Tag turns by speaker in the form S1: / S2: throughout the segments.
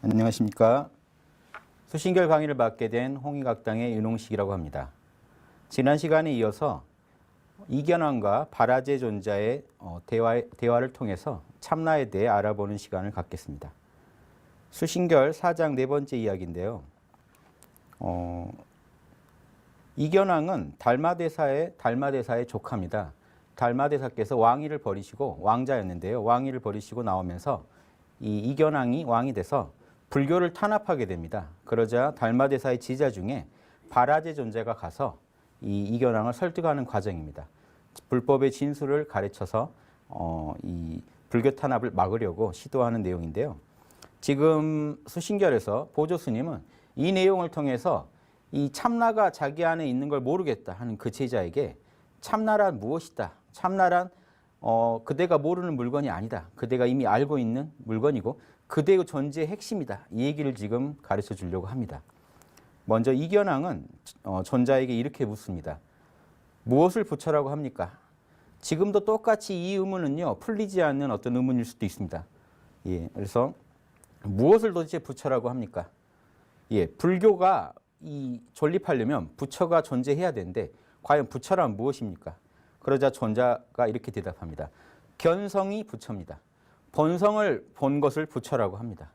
S1: 안녕하십니까. 수신결 강의를 맡게 된 홍익학당의 윤홍식이라고 합니다. 지난 시간에 이어서 이견왕과 발화제 존자의 대화를 통해서 참나에 대해 알아보는 시간을 갖겠습니다. 수신결 4장 네 번째 이야기인데요. 이견왕은 달마대사의 조카입니다. 달마대사께서 왕위를 버리시고 왕자였는데요. 왕위를 버리시고 나오면서 이 이견왕이 왕이 돼서 불교를 탄압하게 됩니다. 그러자 달마대사의 지자 중에 발화제 존재가 가서 이 이견왕을 설득하는 과정입니다. 불법의 진술을 가르쳐서 이 불교 탄압을 막으려고 시도하는 내용인데요. 지금 수신결에서 보조 스님은 이 내용을 통해서 이 참나가 자기 안에 있는 걸 모르겠다 하는 그 제자에게 참나란 무엇이다. 참나란 그대가 모르는 물건이 아니다. 그대가 이미 알고 있는 물건이고 그대의 존재의 핵심이다. 이 얘기를 지금 가르쳐 주려고 합니다. 먼저 이견왕은 존자에게 이렇게 묻습니다. 무엇을 부처라고 합니까? 지금도 똑같이 이 의문은요, 풀리지 않는 어떤 의문일 수도 있습니다. 예, 그래서 무엇을 도대체 부처라고 합니까? 예, 불교가 존립하려면 부처가 존재해야 되는데 과연 부처란 무엇입니까? 그러자 존자가 이렇게 대답합니다. 견성이 부처입니다. 본성을 본 것을 부처라고 합니다.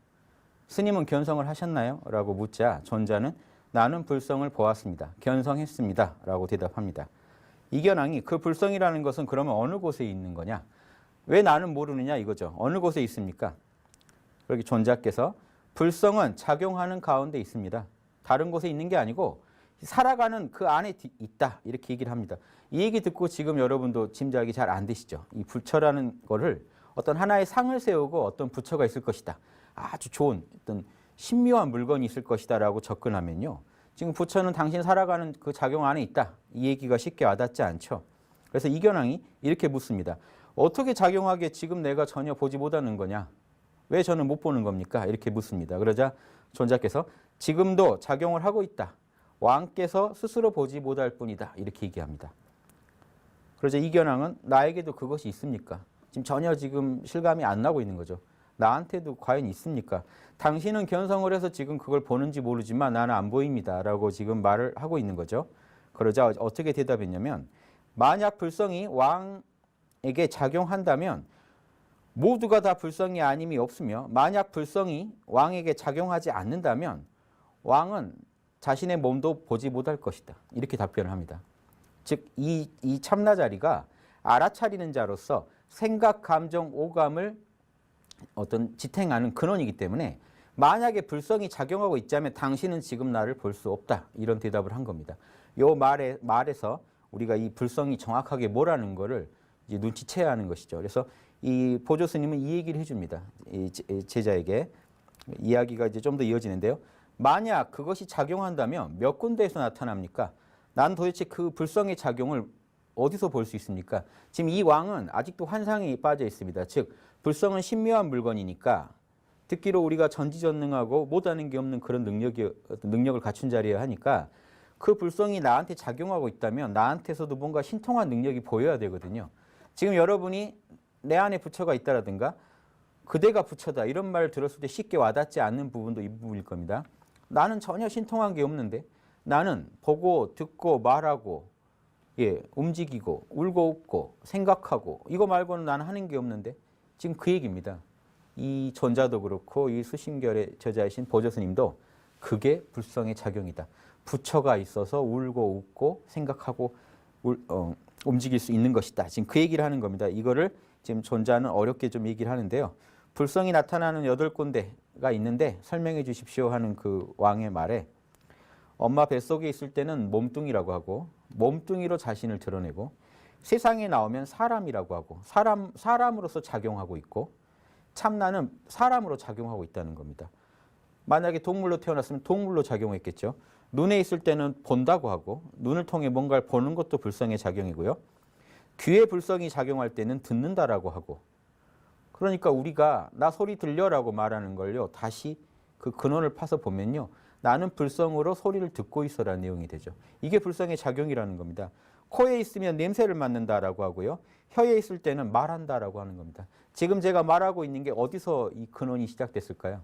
S1: 스님은 견성을 하셨나요? 라고 묻자 존자는 나는 불성을 보았습니다. 견성했습니다. 라고 대답합니다. 이견왕이 그 불성이라는 것은 그러면 어느 곳에 있는 거냐? 왜 나는 모르느냐 이거죠. 어느 곳에 있습니까? 그렇게 존자께서 불성은 작용하는 가운데 있습니다. 다른 곳에 있는 게 아니고 살아가는 그 안에 있다. 이렇게 얘기를 합니다. 이 얘기 듣고 지금 여러분도 짐작이 잘 안 되시죠? 이 부처라는 거를 어떤 하나의 상을 세우고 어떤 부처가 있을 것이다. 아주 좋은 어떤 신묘한 물건이 있을 것이다 라고 접근하면요. 지금 부처는 당신 살아가는 그 작용 안에 있다. 이 얘기가 쉽게 와닿지 않죠. 그래서 이견왕이 이렇게 묻습니다. 어떻게 작용하기에 지금 내가 전혀 보지 못하는 거냐? 왜 저는 못 보는 겁니까? 이렇게 묻습니다. 그러자 존자께서 지금도 작용을 하고 있다. 왕께서 스스로 보지 못할 뿐이다. 이렇게 얘기합니다. 그러자 이견왕은 나에게도 그것이 있습니까? 전혀 지금 실감이 안 나고 있는 거죠. 나한테도 과연 있습니까? 당신은 견성을 해서 지금 그걸 보는지 모르지만 나는 안 보입니다. 라고 지금 말을 하고 있는 거죠. 그러자 어떻게 대답했냐면 만약 불성이 왕에게 작용한다면 모두가 다 불성이 아님이 없으며 만약 불성이 왕에게 작용하지 않는다면 왕은 자신의 몸도 보지 못할 것이다. 이렇게 답변을 합니다. 즉, 이 참나 자리가 알아차리는 자로서 생각, 감정, 오감을 어떤 지탱하는 근원이기 때문에 만약에 불성이 작용하고 있자면 당신은 지금 나를 볼 수 없다. 이런 대답을 한 겁니다. 이 말에서 우리가 이 불성이 정확하게 뭐라는 거를 이제 눈치채야 하는 것이죠. 그래서 이 보조 스님은 이 얘기를 해줍니다. 이 제자에게 이야기가 이제 좀 더 이어지는데요. 만약 그것이 작용한다면 몇 군데에서 나타납니까? 난 도대체 그 불성의 작용을 어디서 볼 수 있습니까? 지금 이 왕은 아직도 환상에 빠져 있습니다. 즉 불성은 신묘한 물건이니까 듣기로 우리가 전지전능하고 못하는 게 없는 그런 능력을 갖춘 자리여야 하니까 그 불성이 나한테 작용하고 있다면 나한테서도 뭔가 신통한 능력이 보여야 되거든요. 지금 여러분이 내 안에 부처가 있다라든가 그대가 부처다 이런 말을 들었을 때 쉽게 와닿지 않는 부분도 이 부분일 겁니다. 나는 전혀 신통한 게 없는데 나는 보고 듣고 말하고 움직이고 울고 웃고 생각하고 이거 말고는 나는 하는 게 없는데 지금 그 얘기입니다. 이 존자도 그렇고 이 수신결의 저자이신 보조 스님도 그게 불성의 작용이다. 부처가 있어서 울고 웃고 생각하고 움직일 수 있는 것이다. 지금 그 얘기를 하는 겁니다. 이거를 지금 존자는 어렵게 좀 얘기를 하는데요. 불성이 나타나는 8군데가 있는데 설명해 주십시오 하는 그 왕의 말에 엄마 뱃속에 있을 때는 몸뚱이라고 하고 몸뚱이로 자신을 드러내고 세상에 나오면 사람이라고 하고 사람으로서 작용하고 있고 참나는 사람으로 작용하고 있다는 겁니다. 만약에 동물로 태어났으면 동물로 작용했겠죠. 눈에 있을 때는 본다고 하고 눈을 통해 뭔가를 보는 것도 불성의 작용이고요. 귀에 불성이 작용할 때는 듣는다라고 하고 그러니까 우리가 나 소리 들려라고 말하는 걸요. 다시 그 근원을 파서 보면요. 나는 불성으로 소리를 듣고 있어라는 내용이 되죠. 이게 불성의 작용이라는 겁니다. 코에 있으면 냄새를 맡는다라고 하고요. 혀에 있을 때는 말한다라고 하는 겁니다. 지금 제가 말하고 있는 게 어디서 이 근원이 시작됐을까요?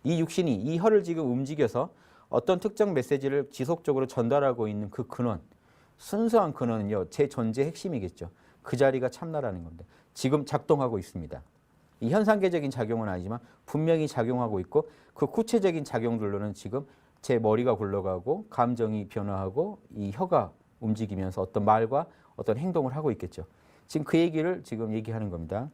S1: 이 육신이 이 혀를 지금 움직여서 어떤 특정 메시지를 지속적으로 전달하고 있는 그 근원, 순수한 근원은요, 제 존재의 핵심이겠죠. 그 자리가 참나라는 건데 지금 작동하고 있습니다. 이 현상계적인 작용은 아니지만 분명히 작용하고 있고 그 구체적인 작용들로는 지금 제 머리가 굴러가고 감정이 변화하고 이 혀가 움직이면서 어떤 말과 어떤 행동을 하고 있겠죠. 지금 그 얘기를 지금 얘기하는 겁니다.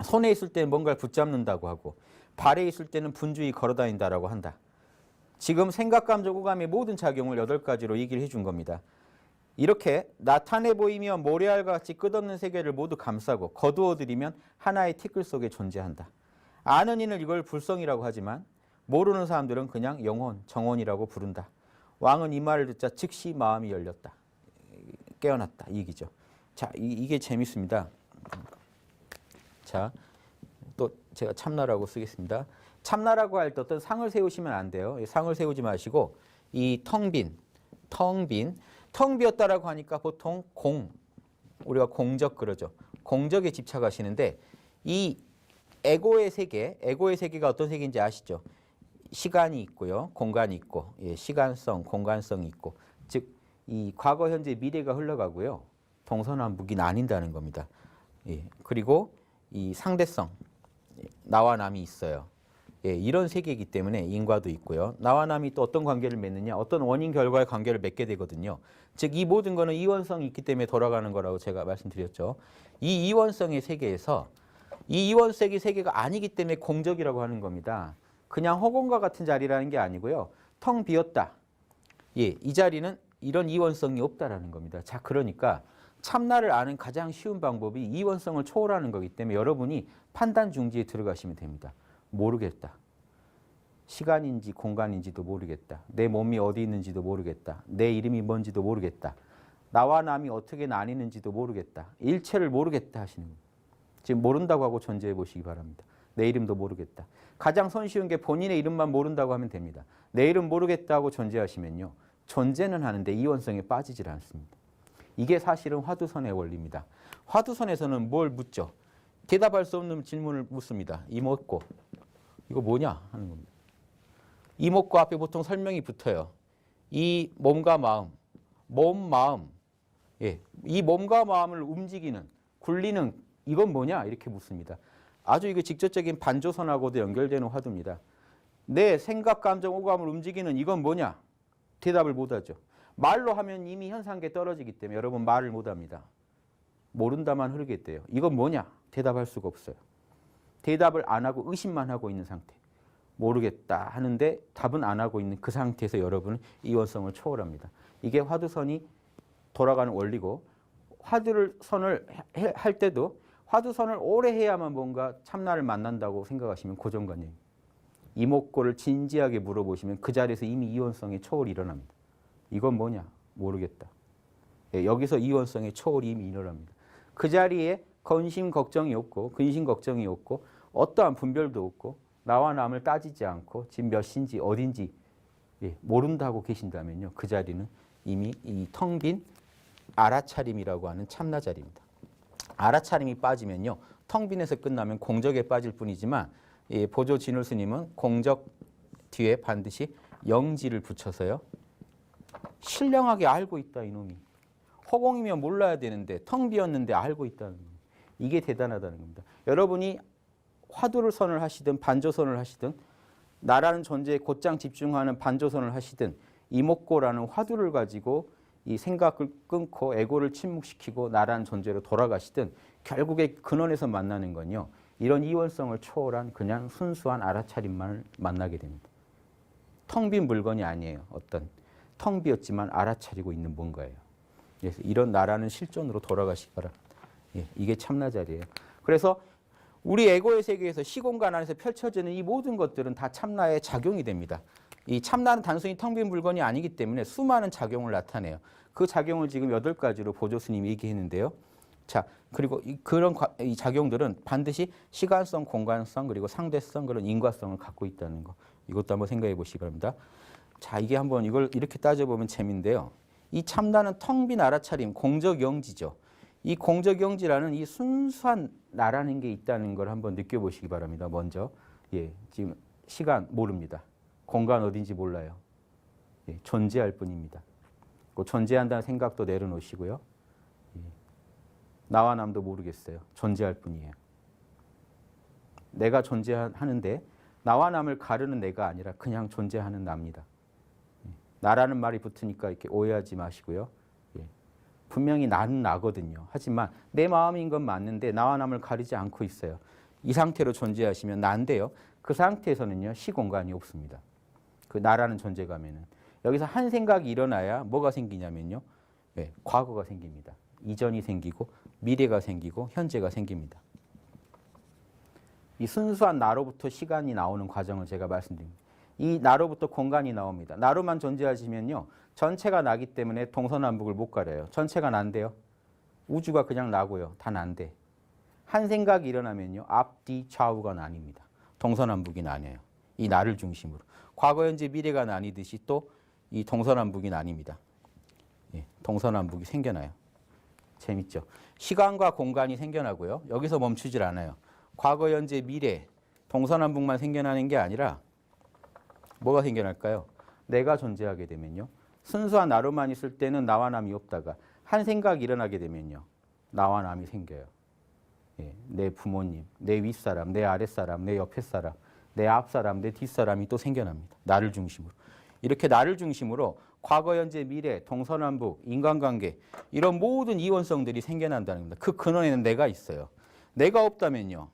S1: 손에 있을 때는 뭔가를 붙잡는다고 하고 발에 있을 때는 분주히 걸어다닌다라고 한다. 지금 생각, 감정, 오감의 모든 작용을 8가지로 얘기를 해준 겁니다. 이렇게 나타내 보이며 모래알과 같이 끝없는 세계를 모두 감싸고 거두어들이면 하나의 티끌 속에 존재한다. 아는 이는 이걸 불성이라고 하지만 모르는 사람들은 그냥 영혼, 정혼이라고 부른다. 왕은 이 말을 듣자 즉시 마음이 열렸다. 깨어났다. 이 얘기죠. 자, 이게 재밌습니다. 자, 또 제가 참나라고 쓰겠습니다. 참나라고 할 때 어떤 상을 세우시면 안 돼요. 상을 세우지 마시고 이 텅 비었다라고 하니까 보통 우리가 공적 그러죠. 공적에 집착하시는데 이 에고의 세계가 어떤 세계인지 아시죠? 시간이 있고요, 공간이 있고, 시간성, 공간성이 있고, 즉 이 과거, 현재, 미래가 흘러가고요, 동서남북이 나뉜다는 겁니다. 그리고 이 상대성, 나와 남이 있어요. 이런 세계이기 때문에 인과도 있고요. 나와 남이 또 어떤 관계를 맺느냐, 어떤 원인 결과의 관계를 맺게 되거든요. 즉 이 모든 거는 이원성이 있기 때문에 돌아가는 거라고 제가 말씀드렸죠. 이 이원성의 세계에서 이 이원성의 세계가 아니기 때문에 공적이라고 하는 겁니다. 그냥 허공과 같은 자리라는 게 아니고요. 텅 비었다. 이 자리는 이런 이원성이 없다라는 겁니다. 자, 그러니까 참나를 아는 가장 쉬운 방법이 이원성을 초월하는 거기 때문에 여러분이 판단 중지에 들어가시면 됩니다. 모르겠다. 시간인지 공간인지도 모르겠다. 내 몸이 어디 있는지도 모르겠다. 내 이름이 뭔지도 모르겠다. 나와 남이 어떻게 나뉘는지도 모르겠다. 일체를 모르겠다 하시는 거예요. 지금 모른다고 하고 존재해 보시기 바랍니다. 내 이름도 모르겠다. 가장 손쉬운 게 본인의 이름만 모른다고 하면 됩니다. 내 이름 모르겠다고 존재하시면요. 존재는 하는데 이원성에 빠지질 않습니다. 이게 사실은 화두선의 원리입니다. 화두선에서는 뭘 묻죠? 대답할 수 없는 질문을 묻습니다. 이목고. 이거 뭐냐? 하는 겁니다. 이목고 앞에 보통 설명이 붙어요. 이 몸과 마음, 마음. 이 몸과 마음을 움직이는, 굴리는 이건 뭐냐? 이렇게 묻습니다. 아주 이거 직접적인 반조선하고도 연결되는 화두입니다. 내 생각, 감정, 오감을 움직이는 이건 뭐냐? 대답을 못하죠. 말로 하면 이미 현상계에 떨어지기 때문에 여러분 말을 못합니다. 모른다만 흐르겠대요. 이건 뭐냐? 대답할 수가 없어요. 대답을 안 하고 의심만 하고 있는 상태. 모르겠다 하는데 답은 안 하고 있는 그 상태에서 여러분은 이원성을 초월합니다. 이게 화두선이 돌아가는 원리고 화두선을 할 때도 화두선을 오래 해야만 뭔가 참나를 만난다고 생각하시면 고정관념입니다. 이목고를 진지하게 물어보시면 그 자리에서 이미 이원성의 초월이 일어납니다. 이건 뭐냐? 모르겠다. 여기서 이원성의 초월이 이미 일어납니다. 그 자리에 근심 걱정이 없고 어떠한 분별도 없고 나와 남을 따지지 않고 지금 몇 시인지 어딘지 모른다고 계신다면요. 그 자리는 이미 이 텅 빈 알아차림이라고 하는 참나 자리입니다. 알아차림이 빠지면요. 텅 빈에서 끝나면 공적에 빠질 뿐이지만 보조 진울 스님은 공적 뒤에 반드시 영지를 붙여서요. 신령하게 알고 있다 이놈이. 허공이면 몰라야 되는데 텅 비었는데 알고 있다는 겁니다. 이게 대단하다는 겁니다. 여러분이 화두를 선을 하시든 반조선을 하시든 나라는 존재에 곧장 집중하는 반조선을 하시든 이목고라는 화두를 가지고 이 생각을 끊고 에고를 침묵시키고 나라는 존재로 돌아가시든 결국에 근원에서 만나는 건요. 이런 이원성을 초월한 그냥 순수한 알아차림만을 만나게 됩니다. 텅 빈 물건이 아니에요. 어떤 텅 비었지만 알아차리고 있는 뭔가예요. 그래서 이런 나라는 실존으로 돌아가시기 바랍니다. 이게 참나 자리예요. 그래서 우리 에고의 세계에서 시공간 안에서 펼쳐지는 이 모든 것들은 다 참나의 작용이 됩니다. 이 참나는 단순히 텅 빈 물건이 아니기 때문에 수많은 작용을 나타내요. 그 작용을 지금 8가지로 보조 스님이 얘기했는데요. 자, 그리고 이 작용들은 반드시 시간성, 공간성, 그리고 상대성, 그런 인과성을 갖고 있다는 거. 이것도 한번 생각해 보시기 바랍니다. 자, 이게 한번 이걸 이렇게 따져보면 재미인데요. 이 참나는 텅 빈 알아차림, 공적영지죠. 이 공적영지라는 이 순수한 나라는 게 있다는 걸 한번 느껴보시기 바랍니다. 먼저. 지금 시간 모릅니다. 공간 어딘지 몰라요. 예, 존재할 뿐입니다. 그 존재한다는 생각도 내려놓으시고요. 예, 나와 남도 모르겠어요. 존재할 뿐이에요. 내가 존재하는데 나와 남을 가르는 내가 아니라 그냥 존재하는 나입니다. 예, 나라는 말이 붙으니까 이렇게 오해하지 마시고요. 예, 분명히 나는 나거든요. 하지만 내 마음인 건 맞는데 나와 남을 가리지 않고 있어요. 이 상태로 존재하시면 나인데요. 그 상태에서는요, 시공간이 없습니다. 그 나라는 존재감에는. 여기서 한 생각이 일어나야 뭐가 생기냐면요. 네, 과거가 생깁니다. 이전이 생기고 미래가 생기고 현재가 생깁니다. 이 순수한 나로부터 시간이 나오는 과정을 제가 말씀드립니다. 이 나로부터 공간이 나옵니다. 나로만 존재하시면요. 전체가 나기 때문에 동서남북을 못 가려요. 전체가 난데요. 우주가 그냥 나고요. 다 난데. 한 생각이 일어나면요. 앞뒤 좌우가 나뉩니다. 동서남북이 나뉘어요. 이 나를 중심으로. 과거, 현재, 미래가 나뉘듯이 또 이 동서남북이 나뉩니다. 예, 동서남북이 생겨나요. 재밌죠? 시간과 공간이 생겨나고요. 여기서 멈추질 않아요. 과거, 현재, 미래, 동서남북만 생겨나는 게 아니라 뭐가 생겨날까요? 내가 존재하게 되면요. 순수한 나로만 있을 때는 나와 남이 없다가 한 생각이 일어나게 되면요. 나와 남이 생겨요. 예, 내 부모님, 내 윗사람, 내 아랫사람, 내 옆에 사람, 내 앞사람, 내 뒷사람이 또 생겨납니다. 나를 중심으로. 이렇게 나를 중심으로 과거, 현재, 미래, 동서남북, 인간관계 이런 모든 이원성들이 생겨난다는 겁니다. 그 근원에는 내가 있어요. 내가 없다면요.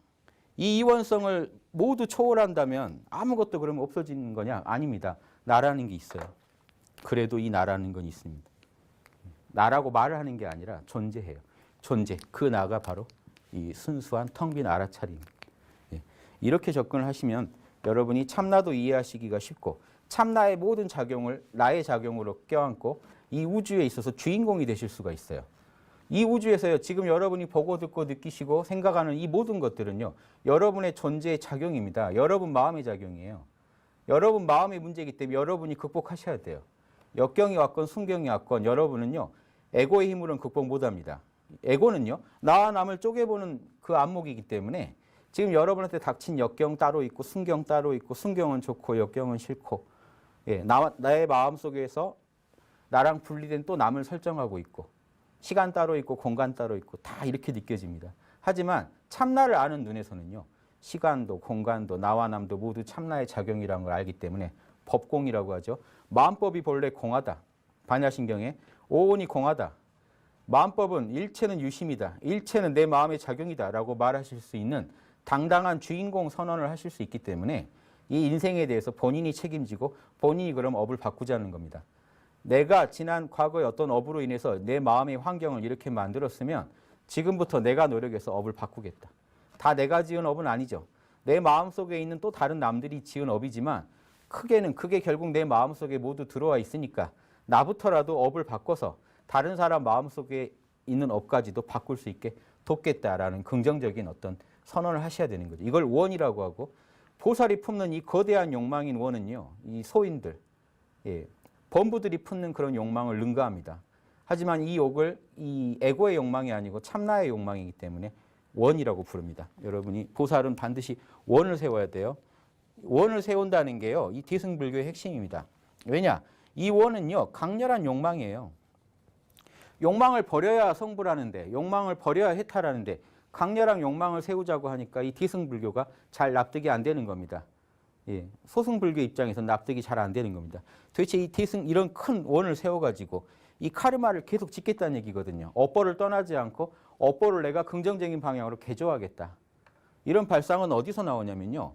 S1: 이 이원성을 모두 초월한다면 아무것도 그러면 없어지는 거냐? 아닙니다. 나라는 게 있어요. 그래도 이 나라는 건 있습니다. 나라고 말을 하는 게 아니라 존재해요. 존재. 그 나가 바로 이 순수한 텅 빈 알아차림입니다. 예. 이렇게 접근을 하시면 여러분이 참나도 이해하시기가 쉽고 참나의 모든 작용을 나의 작용으로 껴안고 이 우주에 있어서 주인공이 되실 수가 있어요. 이 우주에서요. 지금 여러분이 보고 듣고 느끼시고 생각하는 이 모든 것들은요. 여러분의 존재의 작용입니다. 여러분 마음의 작용이에요. 여러분 마음의 문제이기 때문에 여러분이 극복하셔야 돼요. 역경이 왔건 순경이 왔건 여러분은요. 에고의 힘으로는 극복 못합니다. 에고는요. 나와 남을 쪼개보는 그 안목이기 때문에 지금 여러분한테 닥친 역경 따로 있고 순경 따로 있고 순경은 좋고 역경은 싫고 예, 나의 마음속에서 나랑 분리된 또 남을 설정하고 있고 시간 따로 있고 공간 따로 있고 다 이렇게 느껴집니다. 하지만 참나를 아는 눈에서는요. 시간도 공간도 나와 남도 모두 참나의 작용이라는 걸 알기 때문에 법공이라고 하죠. 마음법이 본래 공하다. 반야신경에 오온이 공하다. 마음법은 일체는 유심이다. 일체는 내 마음의 작용이다 라고 말하실 수 있는 당당한 주인공 선언을 하실 수 있기 때문에 이 인생에 대해서 본인이 책임지고 본인이 그럼 업을 바꾸자는 겁니다. 내가 지난 과거의 어떤 업으로 인해서 내 마음의 환경을 이렇게 만들었으면 지금부터 내가 노력해서 업을 바꾸겠다. 다 내가 지은 업은 아니죠. 내 마음속에 있는 또 다른 남들이 지은 업이지만 크게는 그게 결국 내 마음속에 모두 들어와 있으니까 나부터라도 업을 바꿔서 다른 사람 마음속에 있는 업까지도 바꿀 수 있게 돕겠다라는 긍정적인 어떤 선언을 하셔야 되는 거죠. 이걸 원이라고 하고 보살이 품는 이 거대한 욕망인 원은요. 이 소인들, 예, 범부들이 품는 그런 욕망을 능가합니다. 하지만 이 욕을 이 에고의 욕망이 아니고 참나의 욕망이기 때문에 원이라고 부릅니다. 여러분이 보살은 반드시 원을 세워야 돼요. 원을 세운다는 게요. 이 대승불교의 핵심입니다. 왜냐? 이 원은요. 강렬한 욕망이에요. 욕망을 버려야 성불하는데 욕망을 버려야 해탈하는데 강렬한 욕망을 세우자고 하니까 이 대승불교가 잘 납득이 안 되는 겁니다. 예, 소승불교 입장에서 납득이 잘 안 되는 겁니다. 도대체 이 대승 이런 큰 원을 세워가지고 이 카르마를 계속 짓겠다는 얘기거든요. 업보를 떠나지 않고 업보를 내가 긍정적인 방향으로 개조하겠다. 이런 발상은 어디서 나오냐면요.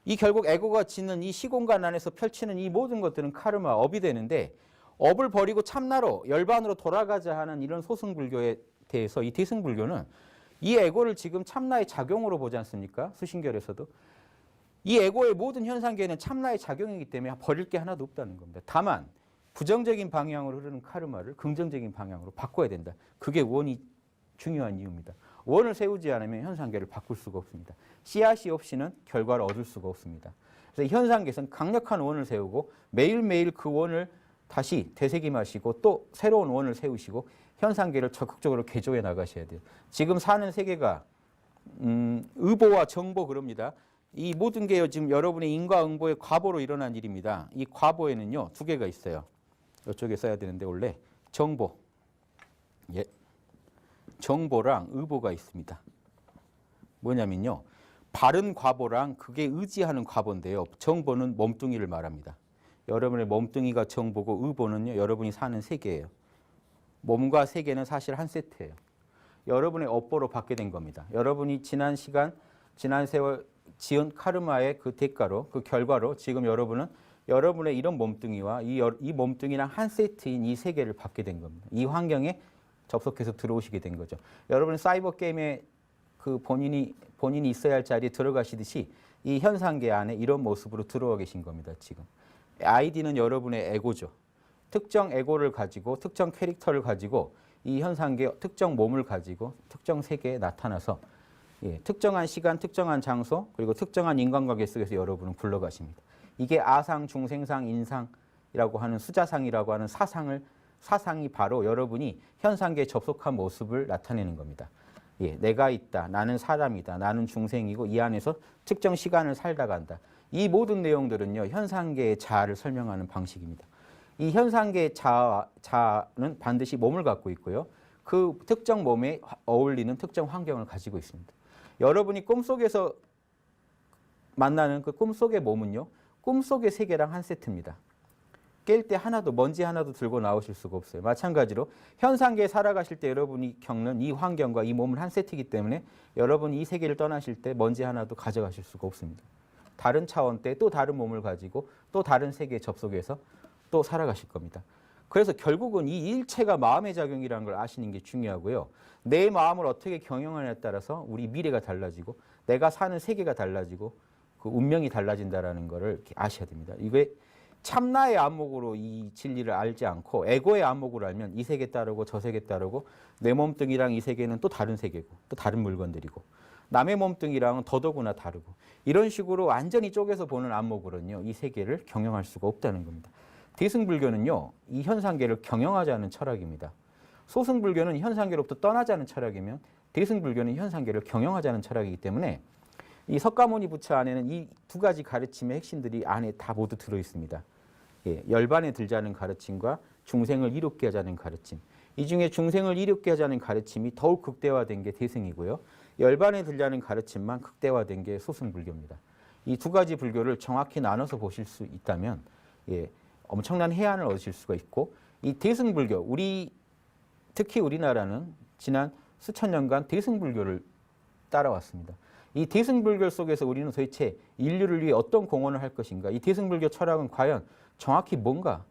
S1: 이 결국 에고가 짓는 이 시공간 안에서 펼치는 이 모든 것들은 카르마, 업이 되는데 업을 버리고 참나로 열반으로 돌아가자 하는 이런 소승불교에 대해서 이 대승불교는 이 에고를 지금 참나의 작용으로 보지 않습니까? 수신결에서도. 이 에고의 모든 현상계는 참나의 작용이기 때문에 버릴 게 하나도 없다는 겁니다. 다만 부정적인 방향으로 흐르는 카르마를 긍정적인 방향으로 바꿔야 된다. 그게 원이 중요한 이유입니다. 원을 세우지 않으면 현상계를 바꿀 수가 없습니다. 씨앗이 없이는 결과를 얻을 수가 없습니다. 그래서 현상계에서는 강력한 원을 세우고 매일매일 그 원을 다시 되새김하시고 또 새로운 원을 세우시고 현상계를 적극적으로 개조해 나가셔야 돼요. 지금 사는 세계가 의보와 정보 그럽니다. 이 모든 게 지금 여러분의 인과응보의 과보로 일어난 일입니다. 이 과보에는요, 두 개가 있어요. 이쪽에 써야 되는데 원래 정보, 예, 정보랑 의보가 있습니다. 뭐냐면요, 바른 과보랑 그게 의지하는 과보인데요. 정보는 몸뚱이를 말합니다. 여러분의 몸뚱이가 정보고 의보는요, 여러분이 사는 세계예요. 몸과 세계는 사실 한 세트예요. 여러분의 업보로 받게 된 겁니다. 여러분이 지난 시간, 지난 세월 지은 카르마의 그 대가로, 그 결과로 지금 여러분은 여러분의 이런 몸뚱이와 이 몸뚱이랑 한 세트인 이 세계를 받게 된 겁니다. 이 환경에 접속해서 들어오시게 된 거죠. 여러분은 사이버 게임에 그 본인이 있어야 할 자리에 들어가시듯이 이 현상계 안에 이런 모습으로 들어와 계신 겁니다. 지금 아이디는 여러분의 에고죠. 특정 에고를 가지고 특정 캐릭터를 가지고 이 현상계 특정 몸을 가지고 특정 세계에 나타나서 특정한 시간, 특정한 장소, 그리고 특정한 인간관계 속에서 여러분은 굴러가십니다. 이게 아상, 중생상, 인상이라고 하는 수자상이라고 하는 사상이 바로 여러분이 현상계에 접속한 모습을 나타내는 겁니다. 내가 있다, 나는 사람이다, 나는 중생이고 이 안에서 특정 시간을 살다 간다. 이 모든 내용들은요, 현상계의 자아를 설명하는 방식입니다. 이 현상계의 자아는 반드시 몸을 갖고 있고요. 그 특정 몸에 어울리는 특정 환경을 가지고 있습니다. 여러분이 꿈속에서 만나는 그 꿈속의 몸은요, 꿈속의 세계랑 한 세트입니다. 깰 때 먼지 하나도 들고 나오실 수가 없어요. 마찬가지로 현상계에 살아가실 때 여러분이 겪는 이 환경과 이 몸은 한 세트이기 때문에 여러분이 이 세계를 떠나실 때 먼지 하나도 가져가실 수가 없습니다. 다른 차원대 또 다른 몸을 가지고 또 다른 세계에 접속해서 또 살아가실 겁니다. 그래서 결국은 이 일체가 마음의 작용이라는 걸 아시는 게 중요하고요. 내 마음을 어떻게 경영하느냐에 따라서 우리 미래가 달라지고 내가 사는 세계가 달라지고 그 운명이 달라진다는 것을 이렇게 아셔야 됩니다. 이게 참나의 안목으로 이 진리를 알지 않고 에고의 안목으로 알면 이 세계 따르고 저 세계 따르고 내 몸뚱이랑 이 세계는 또 다른 세계고 또 다른 물건들이고 남의 몸뚱이랑은 더더구나 다르고 이런 식으로 완전히 쪼개서 보는 안목으로는요, 이 세계를 경영할 수가 없다는 겁니다. 대승불교는요, 이 현상계를 경영하자는 철학입니다. 소승불교는 현상계로부터 떠나자는 철학이면 대승불교는 현상계를 경영하자는 철학이기 때문에 이 석가모니 부처 안에는 이 두 가지 가르침의 핵심들이 안에 다 모두 들어 있습니다. 열반에 들자는 가르침과 중생을 이롭게 하자는 가르침. 이 중에 중생을 이롭게 하자는 가르침이 더욱 극대화된 게 대승이고요. 열반에 들자는 가르침만 극대화된 게 소승불교입니다. 이 두 가지 불교를 정확히 나눠서 보실 수 있다면 엄청난 해안을 얻으실 수가 있고, 이 대승불교, 특히 우리나라는 지난 수천 년간 대승불교를 따라왔습니다. 이 대승불교 속에서 우리는 도대체 인류를 위해 어떤 공헌을 할 것인가? 이 대승불교 철학은 과연 정확히 뭔가?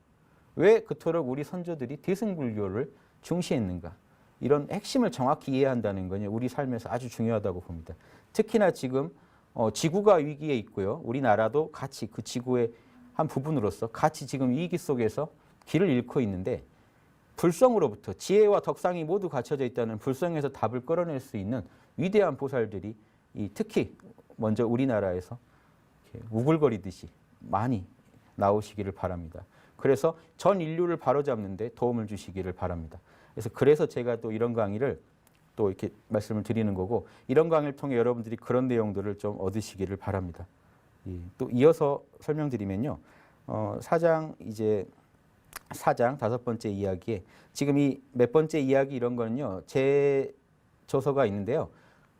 S1: 왜 그토록 우리 선조들이 대승불교를 중시했는가? 이런 핵심을 정확히 이해한다는 건 우리 삶에서 아주 중요하다고 봅니다. 특히나 지금 지구가 위기에 있고요. 우리나라도 같이 그 지구의 한 부분으로서 같이 지금 위기 속에서 길을 잃고 있는데, 불성으로부터 지혜와 덕상이 모두 갖춰져 있다는 불성에서 답을 끌어낼 수 있는 위대한 보살들이 특히 먼저 우리나라에서 우글거리듯이 많이 나오시기를 바랍니다. 그래서 전 인류를 바로잡는 데 도움을 주시기를 바랍니다. 그래서 제가 또 이런 강의를 또 이렇게 말씀을 드리는 거고, 이런 강의를 통해 여러분들이 그런 내용들을 좀 얻으시기를 바랍니다. 또 이어서 설명드리면요. 4장 다섯 번째 이야기에 지금 이 몇 번째 이야기 이런 거는요. 제 저서가 있는데요.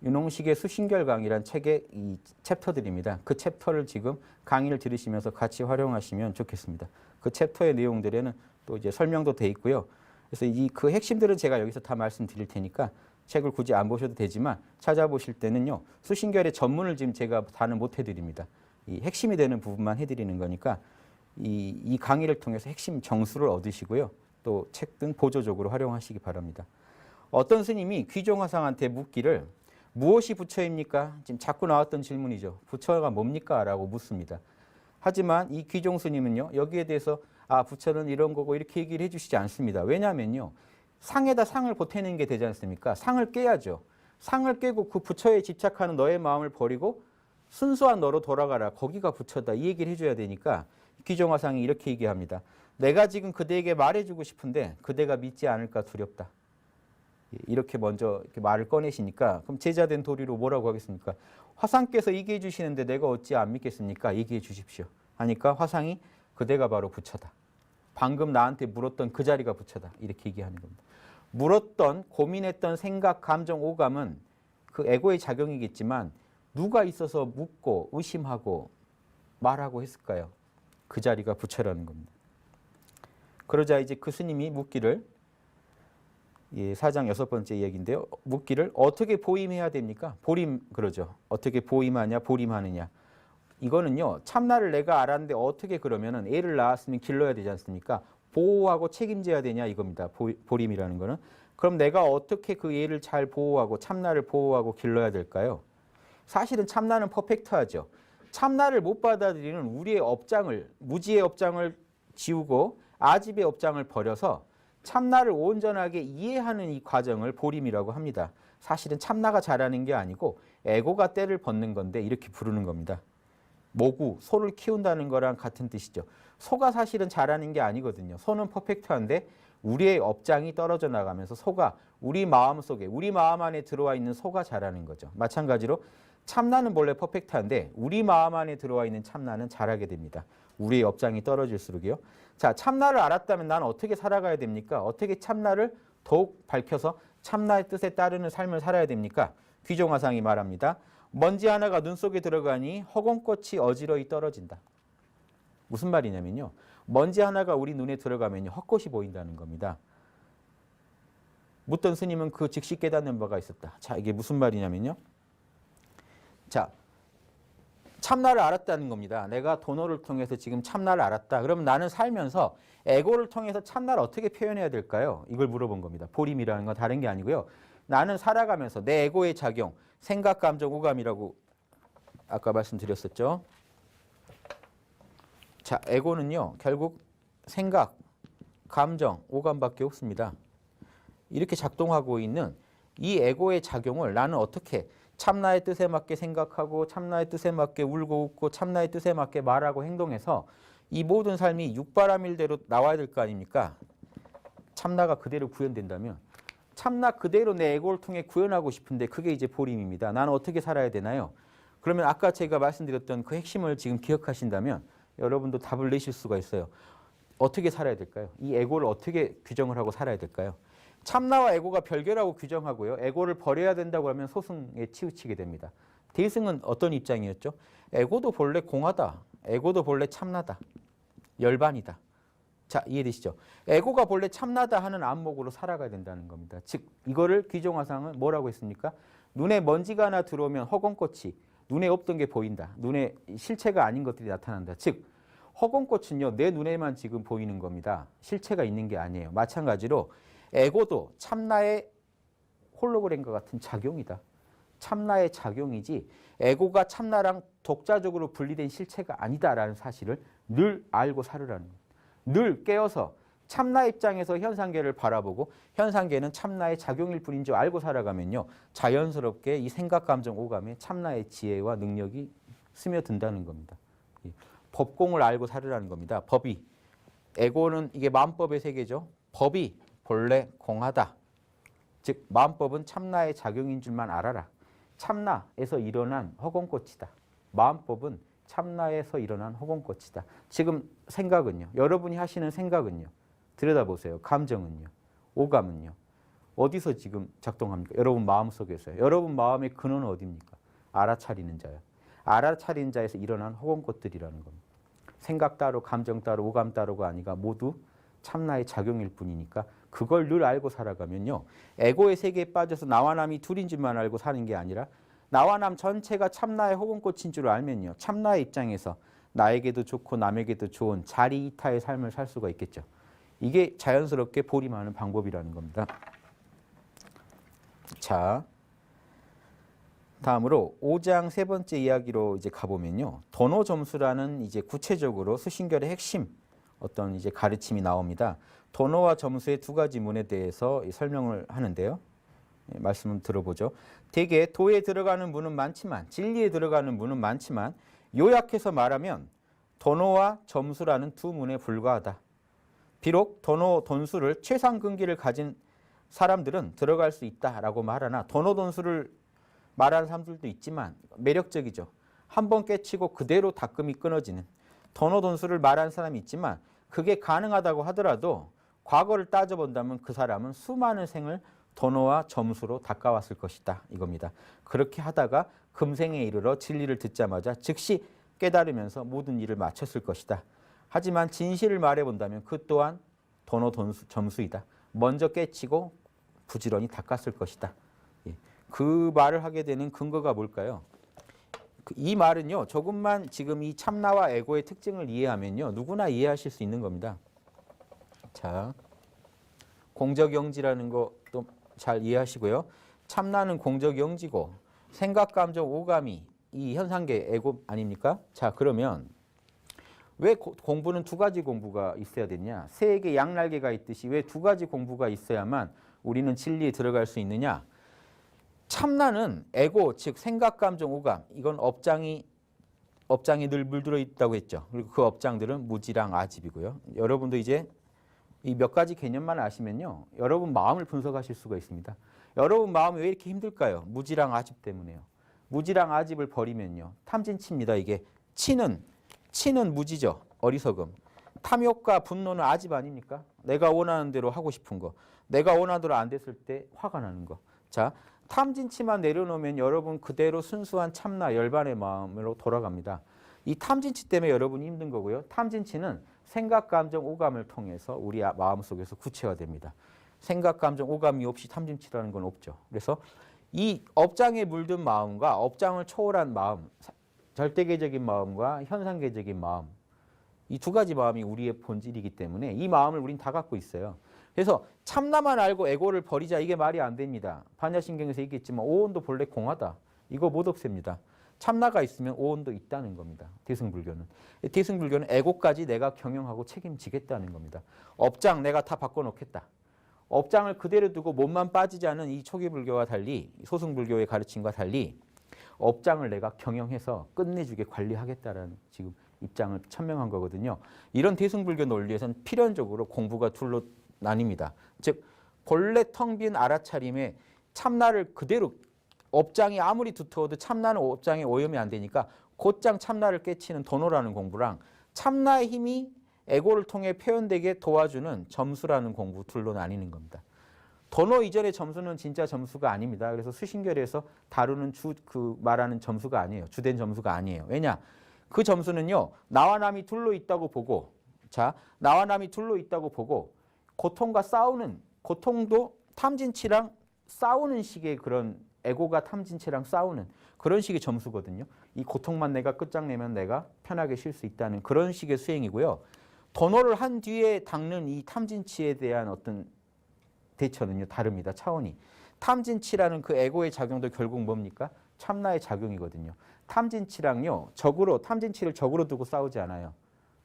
S1: 윤홍식의 수신결 강의란 책의 이 챕터들입니다. 그 챕터를 지금 강의를 들으시면서 같이 활용하시면 좋겠습니다. 그 챕터의 내용들에는 또 이제 설명도 돼 있고요. 그래서 그 핵심들은 제가 여기서 다 말씀드릴 테니까 책을 굳이 안 보셔도 되지만 찾아보실 때는요. 수신결의 전문을 지금 제가 다는 못 해드립니다. 이 핵심이 되는 부분만 해드리는 거니까 이 강의를 통해서 핵심 정수를 얻으시고요. 또 책 등 보조적으로 활용하시기 바랍니다. 어떤 스님이 귀종화상한테 묻기를 무엇이 부처입니까? 지금 자꾸 나왔던 질문이죠. 부처가 뭡니까? 라고 묻습니다. 하지만 이 귀종 스님은요. 여기에 대해서 부처는 이런 거고 이렇게 얘기를 해주시지 않습니다. 왜냐하면요. 상에다 상을 보태는 게 되지 않습니까? 상을 깨야죠. 상을 깨고 그 부처에 집착하는 너의 마음을 버리고 순수한 너로 돌아가라. 거기가 부처다. 이 얘기를 해줘야 되니까 귀종화상이 이렇게 얘기합니다. 내가 지금 그대에게 말해주고 싶은데 그대가 믿지 않을까 두렵다. 이렇게 먼저 이렇게 말을 꺼내시니까 그럼 제자된 도리로 뭐라고 하겠습니까? 화상께서 얘기해 주시는데 내가 어찌 안 믿겠습니까? 얘기해 주십시오. 하니까 화상이 그대가 바로 부처다. 방금 나한테 물었던 그 자리가 부처다. 이렇게 얘기하는 겁니다. 물었던 고민했던 생각, 감정, 오감은 그 에고의 작용이겠지만 누가 있어서 묻고 의심하고 말하고 했을까요? 그 자리가 부처라는 겁니다. 그러자 이제 그 스님이 묻기를 4장 6번째 이야기인데요. 묻기를 어떻게 보임해야 됩니까? 보림 그러죠. 어떻게 보임하냐, 보림하느냐. 이거는요. 참나를 내가 알았는데 어떻게 그러면은 애를 낳았으면 길러야 되지 않습니까? 보호하고 책임져야 되냐 이겁니다. 보림이라는 거는. 그럼 내가 어떻게 그 애를 잘 보호하고 참나를 보호하고 길러야 될까요? 사실은 참나는 퍼펙트하죠. 참나를 못 받아들이는 우리의 업장을, 무지의 업장을 지우고 아집의 업장을 버려서 참나를 온전하게 이해하는 이 과정을 보림이라고 합니다. 사실은 참나가 잘하는 게 아니고 에고가 때를 벗는 건데 이렇게 부르는 겁니다. 모구, 소를 키운다는 거랑 같은 뜻이죠. 소가 사실은 잘하는 게 아니거든요. 소는 퍼펙트한데 우리의 업장이 떨어져 나가면서 소가 우리 마음 속에, 우리 마음 안에 들어와 있는 소가 잘하는 거죠. 마찬가지로 참나는 원래 퍼펙트한데 우리 마음 안에 들어와 있는 참나는 잘하게 됩니다. 우리의 업장이 떨어질수록이요. 자, 참나를 알았다면 나는 어떻게 살아가야 됩니까? 어떻게 참나를 더욱 밝혀서 참나의 뜻에 따르는 삶을 살아야 됩니까? 귀종화상이 말합니다. 먼지 하나가 눈 속에 들어가니 허공꽃이 어지러이 떨어진다. 무슨 말이냐면요. 먼지 하나가 우리 눈에 들어가면 헛꽃이 보인다는 겁니다. 묻던 스님은 그 즉시 깨닫는 바가 있었다. 자, 이게 무슨 말이냐면요. 자, 참나를 알았다는 겁니다. 내가 도노를 통해서 지금 참나를 알았다. 그러면 나는 살면서 에고를 통해서 참나를 어떻게 표현해야 될까요? 이걸 물어본 겁니다. 보림이라는 건 다른 게 아니고요. 나는 살아가면서 내 에고의 작용, 생각, 감정, 오감이라고 아까 말씀드렸었죠. 자, 에고는요. 결국 생각, 감정, 오감밖에 없습니다. 이렇게 작동하고 있는 이 에고의 작용을 나는 어떻게 참나의 뜻에 맞게 생각하고 참나의 뜻에 맞게 울고 웃고 참나의 뜻에 맞게 말하고 행동해서 이 모든 삶이 육바라밀대로 나와야 될 거 아닙니까? 참나가 그대로 구현된다면 참나 그대로 내 에고를 통해 구현하고 싶은데 그게 이제 보림입니다. 나는 어떻게 살아야 되나요? 그러면 아까 제가 말씀드렸던 그 핵심을 지금 기억하신다면 여러분도 답을 내실 수가 있어요. 어떻게 살아야 될까요? 이 에고를 어떻게 규정을 하고 살아야 될까요? 참나와 에고가 별개라고 규정하고요. 에고를 버려야 된다고 하면 소승에 치우치게 됩니다. 대승은 어떤 입장이었죠? 에고도 본래 공하다. 에고도 본래 참나다. 열반이다. 자, 이해되시죠? 에고가 본래 참나다 하는 안목으로 살아가야 된다는 겁니다. 즉 이거를 귀종화상은 뭐라고 했습니까? 눈에 먼지가 하나 들어오면 허공꽃이 눈에 없던 게 보인다. 눈에 실체가 아닌 것들이 나타난다. 즉 허공꽃은요. 내 눈에만 지금 보이는 겁니다. 실체가 있는 게 아니에요. 마찬가지로 에고도 참나의 홀로그램과 같은 작용이다. 참나의 작용이지 에고가 참나랑 독자적으로 분리된 실체가 아니다라는 사실을 늘 알고 살으라는 겁니다. 늘 깨어서 참나 입장에서 현상계를 바라보고 현상계는 참나의 작용일 뿐인 줄 알고 살아가면요. 자연스럽게 이 생각, 감정, 오감에 참나의 지혜와 능력이 스며든다는 겁니다. 법공을 알고 살으라는 겁니다. 법이. 에고는 이게 마음법의 세계죠. 법이 본래 공하다. 즉 마음법은 참나의 작용인 줄만 알아라. 참나에서 일어난 허공꽃이다. 마음법은 참나에서 일어난 허공꽃이다. 지금 생각은요. 여러분이 하시는 생각은요. 들여다보세요. 감정은요. 오감은요. 어디서 지금 작동합니까? 여러분 마음속에서요. 여러분 마음의 근원은 어디입니까? 알아차리는 자요. 알아차리는 자에서 일어난 허공꽃들이라는 겁니다. 생각 따로 감정 따로 오감 따로가 아니라 모두 참나의 작용일 뿐이니까 그걸 늘 알고 살아가면요. 에고의 세계에 빠져서 나와 남이 둘인 줄만 알고 사는 게 아니라 나와 남 전체가 참나의 허공꽃인 줄 알면요. 참나의 입장에서 나에게도 좋고 남에게도 좋은 자리이타의 삶을 살 수가 있겠죠. 이게 자연스럽게 보림하는 방법이라는 겁니다. 자, 다음으로 5장 세 번째 이야기로 이제 가보면요. 도노점수라는 이제 구체적으로 수신결의 핵심 어떤 이제 가르침이 나옵니다. 도노와 점수의 두 가지 문에 대해서 설명을 하는데요. 말씀을 들어보죠. 대개 도에 들어가는 문은 많지만 진리에 들어가는 문은 많지만 요약해서 말하면 도노와 점수라는 두 문에 불과하다. 비록 도노, 돈수를 최상근기를 가진 사람들은 들어갈 수 있다라고 말하나 도노돈수를 말하는 사람들도 있지만 매력적이죠. 한 번 깨치고 그대로 닦음이 끊어지는 도노돈수를 말하는 사람이 있지만 그게 가능하다고 하더라도 과거를 따져본다면 그 사람은 수많은 생을 도노와 점수로 닦아왔을 것이다 이겁니다. 그렇게 하다가 금생에 이르러 진리를 듣자마자 즉시 깨달으면서 모든 일을 마쳤을 것이다. 하지만 진실을 말해본다면 그 또한 도노 점수이다. 먼저 깨치고 부지런히 닦았을 것이다. 그 말을 하게 되는 근거가 뭘까요? 이 말은요, 조금만 지금 이 참나와 에고의 특징을 이해하면요, 누구나 이해하실 수 있는 겁니다. 자, 공적영지라는 것도 잘 이해하시고요. 참나는 공적영지고 생각, 감정, 오감이 이 현상계 에고 아닙니까? 자, 그러면 왜 공부는 두 가지 공부가 있어야 되냐? 새에게 양날개가 있듯이 왜 두 가지 공부가 있어야만 우리는 진리에 들어갈 수 있느냐? 참나는 에고, 즉 생각, 감정, 오감, 이건 업장이 늘 물들어 있다고 했죠. 그리고 그 업장들은 무지랑 아집이고요. 여러분도 이제 이 몇 가지 개념만 아시면요, 여러분 마음을 분석하실 수가 있습니다. 여러분 마음이 왜 이렇게 힘들까요? 무지랑 아집 때문에요. 무지랑 아집을 버리면요, 탐진치입니다. 이게 치는 무지죠. 어리석음. 탐욕과 분노는 아집 아닙니까? 내가 원하는 대로 하고 싶은 거. 내가 원하는 대로 안 됐을 때 화가 나는 거. 자, 탐진치만 내려놓으면 여러분 그대로 순수한 참나 열반의 마음으로 돌아갑니다. 이 탐진치 때문에 여러분이 힘든 거고요. 탐진치는 생각, 감정, 오감을 통해서 우리 마음속에서 구체화됩니다. 생각, 감정, 오감이 없이 탐진치라는 건 없죠. 그래서 이 업장에 물든 마음과 업장을 초월한 마음, 절대계적인 마음과 현상계적인 마음, 이 두 가지 마음이 우리의 본질이기 때문에 이 마음을 우린 다 갖고 있어요. 그래서 참나만 알고 에고를 버리자, 이게 말이 안 됩니다. 반야신경에서 얘기했지만 오온도 본래 공하다. 이거 못 없앱니다. 참나가 있으면 오온도 있다는 겁니다. 대승불교는. 대승불교는 에고까지 내가 경영하고 책임지겠다는 겁니다. 업장 내가 다 바꿔놓겠다. 업장을 그대로 두고 몸만 빠지지 않은 이 초기불교와 달리, 소승불교의 가르침과 달리 업장을 내가 경영해서 끝내주게 관리하겠다라는 지금 입장을 천명한 거거든요. 이런 대승불교 논리에서는 필연적으로 공부가 둘로 나뉩니다. 즉 본래 텅 빈 알아차림에 참나를 그대로, 업장이 아무리 두터워도 참나는 업장에 오염이 안 되니까 곧장 참나를 깨치는 도노라는 공부랑 참나의 힘이 에고를 통해 표현되게 도와주는 점수라는 공부 둘로 나뉘는 겁니다. 도노 이전의 점수는 진짜 점수가 아닙니다. 그래서 수신결에서 다루는 말하는 점수가 아니에요. 주된 점수가 아니에요. 왜냐? 그 점수는요, 나와 남이 둘로 있다고 보고, 자, 나와 남이 둘로 있다고 보고, 고통과 싸우는, 고통도 탐진치랑 싸우는 식의 그런 에고가 탐진치랑 싸우는 그런 식의 점수거든요. 이 고통만 내가 끝장내면 내가 편하게 쉴 수 있다는 그런 식의 수행이고요. 도노를 한 뒤에 닦는 이 탐진치에 대한 어떤 대처는요, 다릅니다. 차원이. 탐진치라는 그 에고의 작용도 결국 뭡니까? 참나의 작용이거든요. 탐진치랑요, 탐진치를 적으로 두고 싸우지 않아요.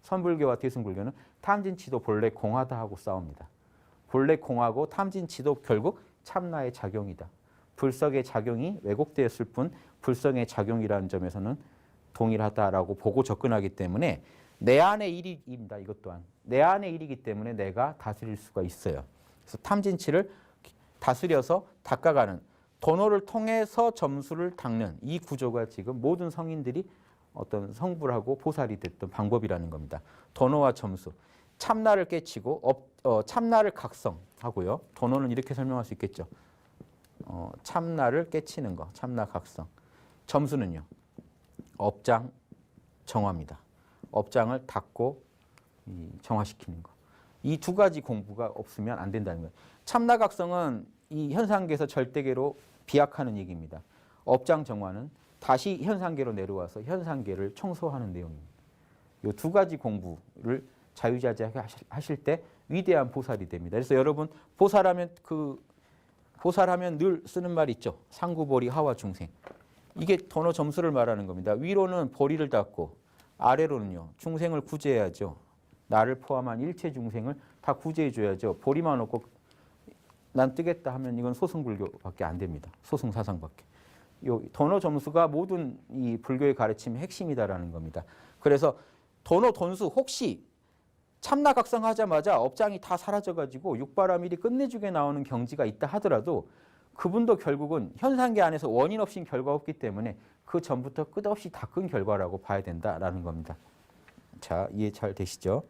S1: 선불교와 대승불교는 탐진치도 본래 공하다 하고 싸웁니다. 본래 공하고 탐진치도 결국 참나의 작용이다. 불석의 작용이 왜곡되었을 뿐 불성의 작용이라는 점에서는 동일하다라고 보고 접근하기 때문에 내 안의 일입니다. 이것 또한. 내 안의 일이기 때문에 내가 다스릴 수가 있어요. 그래서 탐진치를 다스려서 닦아가는, 도노를 통해서 점수를 닦는 이 구조가 지금 모든 성인들이 어떤 성불하고 보살이 됐던 방법이라는 겁니다. 도노와 점수. 참나를 깨치고 참나를 각성하고요. 도노는 이렇게 설명할 수 있겠죠. 참나를 깨치는 거, 참나 각성. 점수는요, 업장 정화입니다. 업장을 닦고 정화시키는 거. 이 두 가지 공부가 없으면 안 된다는 거예요. 참나 각성은 이 현상계에서 절대계로 비약하는 얘기입니다. 업장 정화는 다시 현상계로 내려와서 현상계를 청소하는 내용입니다. 이 두 가지 공부를 자유자재하게 하실 때 위대한 보살이 됩니다. 그래서 여러분 보살하면 늘 쓰는 말 있죠. 상구보리 하와 중생. 이게 도노 점수를 말하는 겁니다. 위로는 보리를 닦고 아래로는요, 중생을 구제해야죠. 나를 포함한 일체 중생을 다 구제해 줘야죠. 보리만 없고 난 뜨겠다 하면 이건 소승불교밖에 안 됩니다. 소승사상밖에. 요 도노 점수가 모든 이 불교의 가르침의 핵심이다라는 겁니다. 그래서 도노 돈수, 혹시 참나각성하자마자 업장이 다 사라져가지고 육바라밀이 끝내주게 나오는 경지가 있다 하더라도 그분도 결국은 현상계 안에서 원인 없인 결과 없기 때문에 그 전부터 끝없이 닦은 결과라고 봐야 된다라는 겁니다. 자, 이해 잘 되시죠?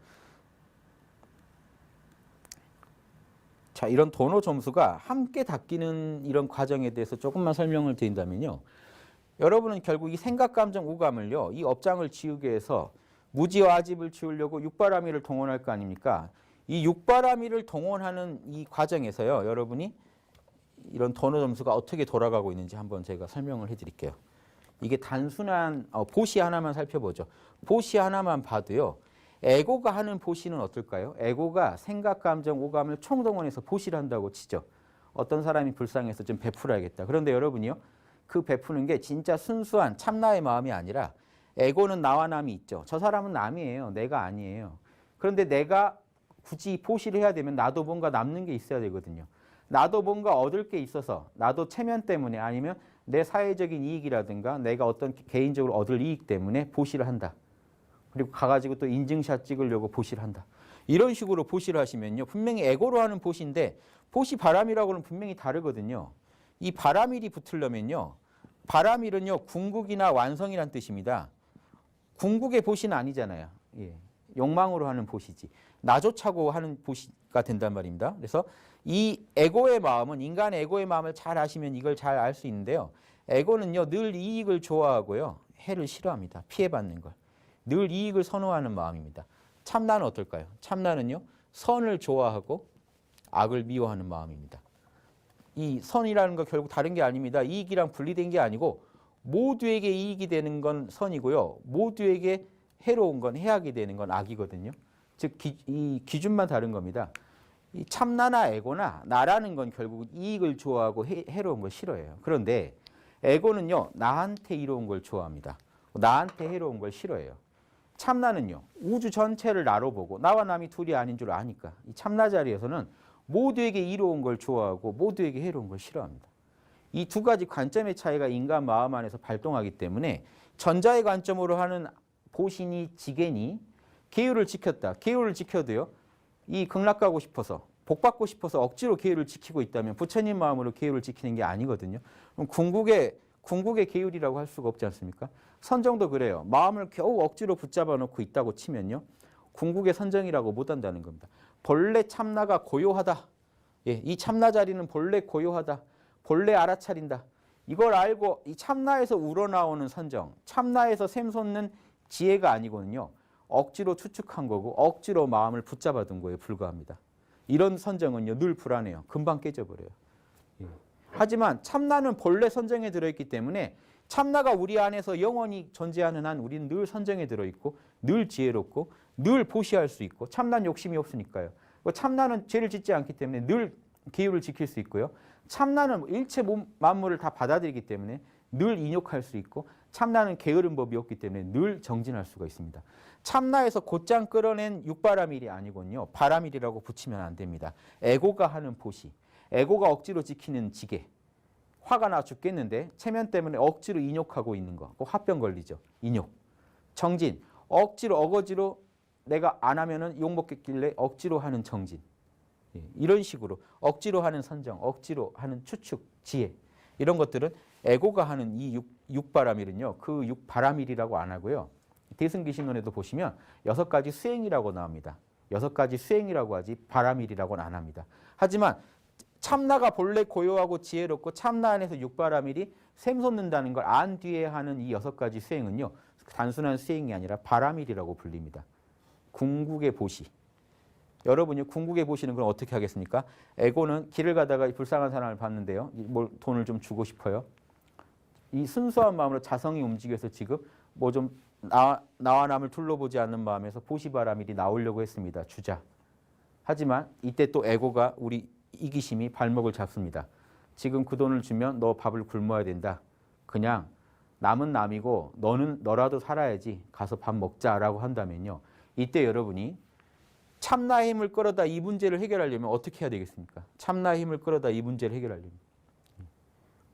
S1: 자, 이런 도노 점수가 함께 닦이는 이런 과정에 대해서 조금만 설명을 드린다면요. 여러분은 결국 이 생각, 감정, 오감을요, 이 업장을 지우기 위해서 무지와 아집을 지우려고 육바라밀을 동원할 거 아닙니까? 이 육바라밀을 동원하는 이 과정에서요, 여러분이 이런 도노 점수가 어떻게 돌아가고 있는지 한번 제가 설명을 해드릴게요. 이게 단순한 보시 하나만 살펴보죠. 보시 하나만 봐도요. 에고가 하는 보시는 어떨까요? 에고가 생각, 감정, 오감을 총동원해서 보시를 한다고 치죠. 어떤 사람이 불쌍해서 좀 베풀어야겠다. 그런데 여러분이요. 그 베푸는 게 진짜 순수한 참나의 마음이 아니라 에고는 나와 남이 있죠. 저 사람은 남이에요. 내가 아니에요. 그런데 내가 굳이 보시를 해야 되면 나도 뭔가 남는 게 있어야 되거든요. 나도 뭔가 얻을 게 있어서 나도 체면 때문에 아니면 내 사회적인 이익이라든가 내가 어떤 개인적으로 얻을 이익 때문에 보시를 한다. 그리고 가가지고 또 인증샷 찍으려고 보시를 한다. 이런 식으로 보시를 하시면요. 분명히 에고로 하는 보시인데 보시 바람이라고는 분명히 다르거든요. 이 바람일이 붙으려면요. 바람일은요. 궁극이나 완성이란 뜻입니다. 궁극의 보시는 아니잖아요. 예. 욕망으로 하는 보시지. 나조차고 하는 보시가 된단 말입니다. 그래서 이 에고의 마음은 인간의 에고의 마음을 잘 아시면 이걸 잘 알 수 있는데요. 에고는요. 늘 이익을 좋아하고요. 해를 싫어합니다. 피해받는 걸. 늘 이익을 선호하는 마음입니다. 참나는 어떨까요? 참나는요. 선을 좋아하고 악을 미워하는 마음입니다. 이 선이라는 거 결국 다른 게 아닙니다. 이익이랑 분리된 게 아니고 모두에게 이익이 되는 건 선이고요. 모두에게 해로운 건 해악이 되는 건 악이거든요. 즉 이 기준만 다른 겁니다. 이 참나나 에고나 나라는 건 결국 이익을 좋아하고 해로운 걸 싫어해요. 그런데 에고는요. 나한테 이로운 걸 좋아합니다. 나한테 해로운 걸 싫어해요. 참나는요. 우주 전체를 나로 보고 나와 남이 둘이 아닌 줄 아니까 이 참나 자리에서는 모두에게 이로운 걸 좋아하고 모두에게 해로운 걸 싫어합니다. 이 두 가지 관점의 차이가 인간 마음 안에서 발동하기 때문에 전자의 관점으로 하는 보신이 지겐이 계율을 지켰다. 계율을 지켜도요. 이 극락가고 싶어서 복받고 싶어서 억지로 계율을 지키고 있다면 부처님 마음으로 계율을 지키는 게 아니거든요. 그럼 궁극의 계율이라고 할 수가 없지 않습니까? 선정도 그래요. 마음을 겨우 억지로 붙잡아 놓고 있다고 치면요. 궁극의 선정이라고 못한다는 겁니다. 본래 참나가 고요하다. 예, 이 참나 자리는 본래 고요하다. 본래 알아차린다. 이걸 알고 이 참나에서 우러나오는 선정, 참나에서 샘솟는 지혜가 아니거든요. 억지로 추측한 거고 억지로 마음을 붙잡아 둔 거에 불과합니다. 이런 선정은요. 늘 불안해요. 금방 깨져버려요. 예. 하지만 참나는 본래 선정에 들어있기 때문에 참나가 우리 안에서 영원히 존재하는 한 우리는 늘 선정에 들어있고 늘 지혜롭고 늘 보시할 수 있고 참나는 욕심이 없으니까요. 참나는 죄를 짓지 않기 때문에 늘 계율을 지킬 수 있고요. 참나는 일체 만물을 다 받아들이기 때문에 늘 인욕할 수 있고 참나는 게으른 법이 없기 때문에 늘 정진할 수가 있습니다. 참나에서 곧장 끌어낸 육바라밀이 아니군요. 바라밀이라고 붙이면 안 됩니다. 에고가 하는 보시, 에고가 억지로 지키는 지게. 화가 나 죽겠는데 체면 때문에 억지로 인욕하고 있는 거. 꼭 화병 걸리죠. 인욕. 정진. 억지로 어거지로 내가 안 하면은 욕먹겠길래 억지로 하는 정진. 예, 이런 식으로 억지로 하는 선정, 억지로 하는 추측, 지혜. 이런 것들은 에고가 하는 이 육바라밀은요. 그 육바라밀이라고 안 하고요. 대승기신론에도 보시면 6가지 수행이라고 나옵니다. 6가지 수행이라고 하지 바라밀이라고는 안 합니다. 하지만 참나가 본래 고요하고 지혜롭고 참나 안에서 육바라밀이 샘솟는다는 걸 안 뒤에 하는 이 6가지 수행은요. 단순한 수행이 아니라 바라밀이라고 불립니다. 궁극의 보시. 여러분이 궁극의 보시는 건 어떻게 하겠습니까? 에고는 길을 가다가 불쌍한 사람을 봤는데요. 뭘 돈을 좀 주고 싶어요. 이 순수한 마음으로 자성이 움직여서 지금 뭐 좀 나와 남을 둘러보지 않는 마음에서 보시바라밀이 나오려고 했습니다. 주자. 하지만 이때 또 에고가 우리 이기심이 발목을 잡습니다. 지금 그 돈을 주면 너 밥을 굶어야 된다. 그냥 남은 남이고 너라도 살아야지. 가서 밥 먹자라고 한다면요. 이때 여러분이 참나의 힘을 끌어다 이 문제를 해결하려면 어떻게 해야 되겠습니까? 참나의 힘을 끌어다 이 문제를 해결하려면.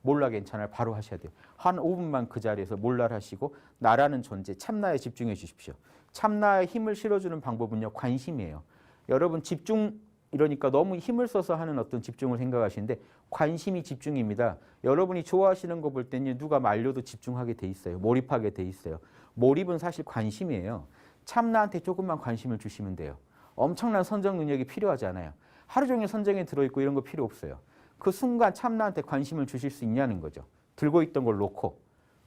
S1: 몰라 괜찮아요. 바로 하셔야 돼요. 한 5분만 그 자리에서 몰라를 하시고 나라는 존재, 참나에 집중해 주십시오. 참나에 힘을 실어주는 방법은요. 관심이에요. 여러분 집중 이러니까 너무 힘을 써서 하는 어떤 집중을 생각하시는데 관심이 집중입니다. 여러분이 좋아하시는 거 볼 때는 누가 말려도 집중하게 돼 있어요. 몰입하게 돼 있어요. 몰입은 사실 관심이에요. 참나한테 조금만 관심을 주시면 돼요. 엄청난 선정 능력이 필요하지 않아요. 하루 종일 선정에 들어있고 이런 거 필요 없어요. 그 순간 참나한테 관심을 주실 수 있냐는 거죠. 들고 있던 걸 놓고